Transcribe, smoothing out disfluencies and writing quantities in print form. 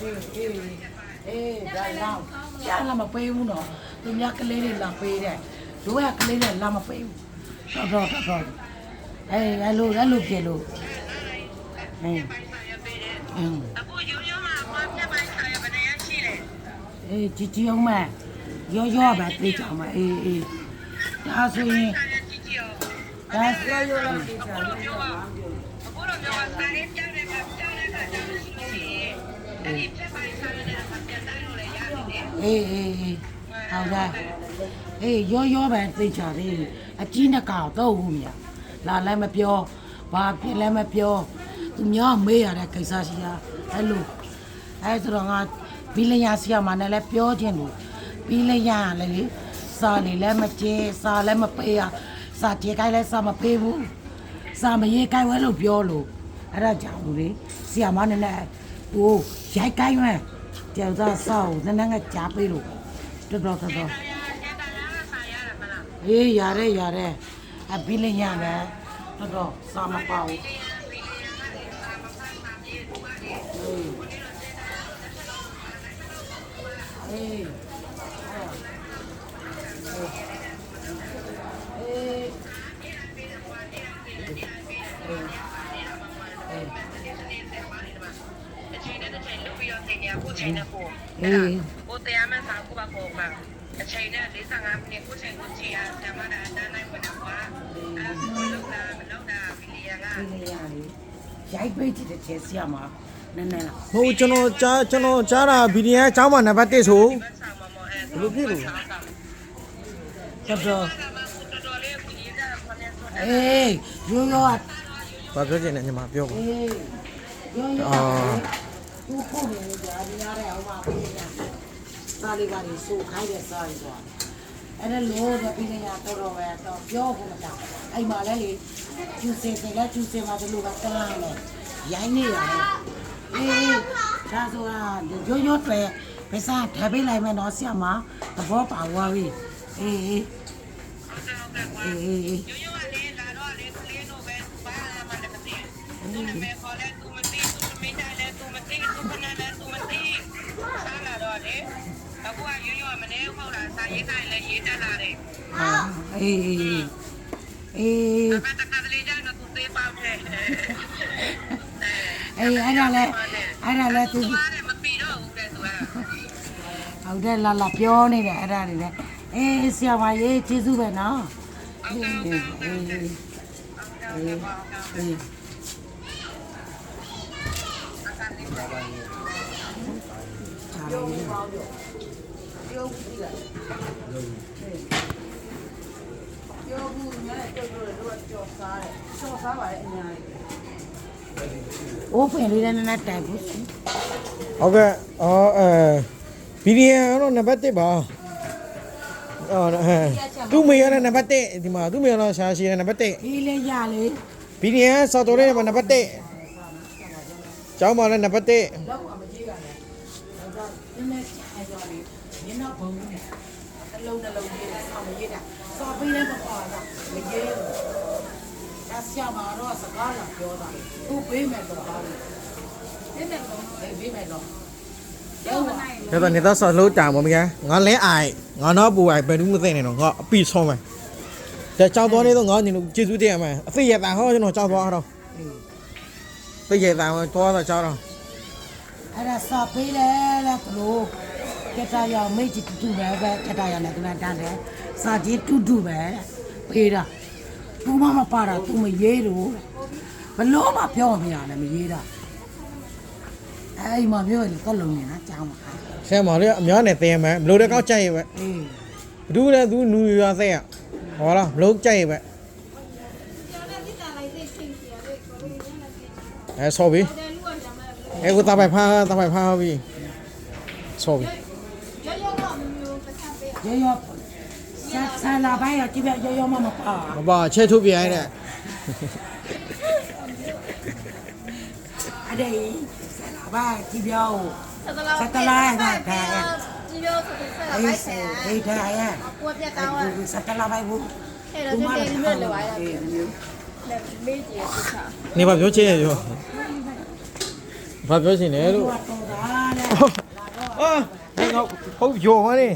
ဒါလောက်ရှာလာမပေးဘူးနော်သူများကလေးတွေလာပေးတယ်တို့ကကလေးတွေလာမပေးဘူးတော့အဲ့လိုပြေလို့အခုရိုးရိုးမှာမပြတ်ပိုင်းဆိုင်ရဘယ်ရရှိလဲကြည်အောင်မရောပဲပြေးကြအောင်အေးဒါဆိုရင်ဒါဆိုရောလည်းပြေးကြအောင်အခုတော့ပြောဆိုင်ရပြတဲ့ကကြောင်းရှိရင်အဲ့ဒီပြတ်ပိုင်းဆိုင်ရတဲ့ကပြန်တိုင်းလို့လည်းရတယ်အေးဟုတ်တယ်ရောပဲပြေးကြတယ်အကြီးနှစ်ကောင်တော့ဘူးမြလာလည်းမပြောဘာဖြစ်လဲမပြောသူများမေးရတဲ့ကိစ္စရှိတာအဲ့လိုအဲ့ဆိုတော့ငါဘီလျာဆီယာမနဲ့လည်းပြောခြင်းလို့ဘီလျာလည်းစာလည်းမကျဲစာလည်းမပေးရစာကြေကိုင်းလည်းစာမပေးဘူးစာမရေးကိုင်းဝဲလို့ပြောလို့အဲ့ဒါကြောင့်လို့လေဆီယာမနဲ့ဟိုရိုက်ကိုင်းဝဲကြောက်သားစောက်နည်းနည်းကကြားပေးလို့တော်ရတယ်အဘီလျာလည်းတော့စာမပေါ့ကိုချိန်နဲ့ကိုတရားမှန်စာကိုပါကိုပါအချိန်နဲ့45မိနစ်ကိုချိန်ကိုကြည့်ရတမတာတန်းနိုင်ဝင်တော့ကွာအဲလောက်တာမလောက်တာဘီလီယံကရိုက်ပိတ်တဲ့ချဲဆီယာမှာနည်းလားဟိုကျွန်တော်ကြားတာဗီဒီယိုအကြောင်းမှာနံပါတ်1ဆိုဘယ်လိုဖြစ်လို့တော်ရိုးဘာပြောချင်လဲညီမပြောပါသူခုနေကြဒီရတဲ့ဟိုမှာပြေးနေတာစားလေးပါလေစိုးခိုင်းတဲ့စားရီပေါ့အဲ့ဒါလို့ပြီးနေရတော့ပဲတော့ပြောဖို့မတောင်းအဲ့မှာလည်းလေကျူစင်တယ်ကျူစင်မှာဒီလိုကတလားလေရိုင်းနေရတယ်ဒါဆိုတာရိုးတွေဘယ်စားထားပေးလိုက်မယ်နော်ဆရာမသဘောပါသွားပြီရိုးရိုးကလည်းလာတော့လေကလေးတို့ပဲဘာမှမသိဘူးသူလည်းခေါ်လဲသူမသိသူမင်းလည်းသူမသိသူကလည်းသူမသိစားလာတော့လေအခုကရိုးရိုးမနေဟုတ်လားစာရေးတိုင်းလည်းရေးတက်လာတယ်တကယ်လေးကြတော့သူသေးပေါက်တယ်အဲ့ဒါလည်းသူမပြီးတော့ဘူးကဲသူကဟုတ်တယ်လာပြောနေတယ်အဲ့ဒါတွေလည်းဆရာမရေးကျေးဇူးပဲနော်အိုးပင်လေးနဲ့နည်းတိုင်ဘူးဟုတ်ကဲ့ဗီဒီယိုတော့နံပါတ်1ပါသူ့မေရတဲ့နံပါတ်1ဒီမှာသူ့မေရတော့ရှာရှိတဲ့နံပါတ်1ဒီလေးရလေဗီဒီယိုစော်တော်လေးနံပါတ်1ကျောင်းမှာလည်းနံပါတ်1လောက်အမကြီးကလည်းဒါကနည်းအဲ့ကြော်လေးမျက်နှာဘုံနဲ့အလုံးလေးဆောင်းမရေးတာစော်ပေးလည်းမပါတာမရေးဘူးဒါဆရာမတော့စကားလာပြောတာသူပေးမယ်တော့ပါဘူးပေးမယ်တော့这个你到时候讲我们看，我来爱，我那不爱，别的没在那种，我必错嘛。在找多的都我你都记住点嘛，非也单好就能找多少，非也单多少找了。အဲ့ဒါစာပေးတယ်လားသူတို့ကတာရမိတ်တူပဲကတာရနဲ့ကနတန်းတယ်စာကြီးတူပဲပေးတာသူမမပါတာသူမရေးတော့ဘလို့မပြောမရနဲ့မရေးတာအဲ့မှာပြောရင်တော့လုံနေတာကြောင်းပါဆရာမလေးအများနဲ့သင်မယ်ဘလို့တဲ့ကောက်ကြိုက်ရပဲဘူးလဲသူနူရသက်ရဟောလားဘလို့ကြိုက်ရပဲဆော်ပြီကိုတာပိုက်ဖာပြီဆော်ပြီရောဆာလာပိုင်းရကြည့်ပြရောမပါချဲထုတ်ပြရိုင်းတဲ့အဲ့ဒါဘာကြည့်ပြောဆက်တလားကကြည့်ပြောဆက်တလားပဲအေးဒါရကိုပြတ်ကောင်းอ่ะဆက်တလားပဲဘူးအဲ့တော့ဒီနေ့လွတ်လာရတာမေးကြည့်ရတာနေပါပြောချင်ရရောဘာပြောချင်လဲလို့တော်တာလေ အော်ငါဟုတ်ယောမနေ